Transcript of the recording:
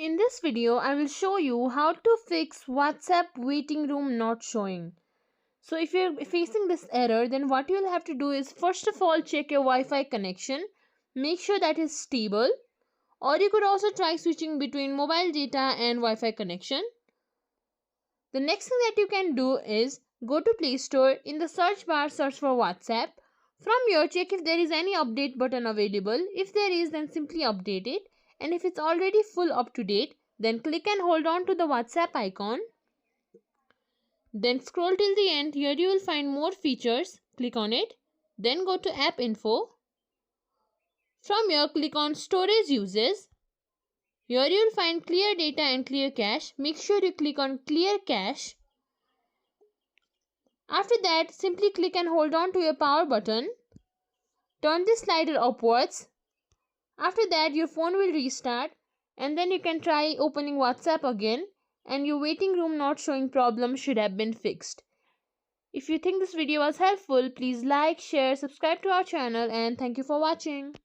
in this video, I will show you how to fix WhatsApp waiting room not showing. So if you're facing this error, then what you'll have to do is first of all check your Wi-Fi connection. Make sure that is stable. Or you could also try switching between mobile data and Wi-Fi connection. The next thing that you can do is go to Play Store. In the search bar, search for WhatsApp. From here, check if there is any update button available. If there is, then simply update it. And if it's already full up to date, then click and hold on to the WhatsApp icon. Then scroll till the end. Here you will find more features. Click on it. Then go to App Info. From here, click on Storage Uses. Here you will find Clear Data and Clear Cache. Make sure you click on Clear Cache. After that, simply click and hold on to your power button. Turn the slider upwards. After that, your phone will restart and then you can try opening WhatsApp again and your waiting room not showing problem should have been fixed. If you think this video was helpful, please like, share, subscribe to our channel and thank you for watching.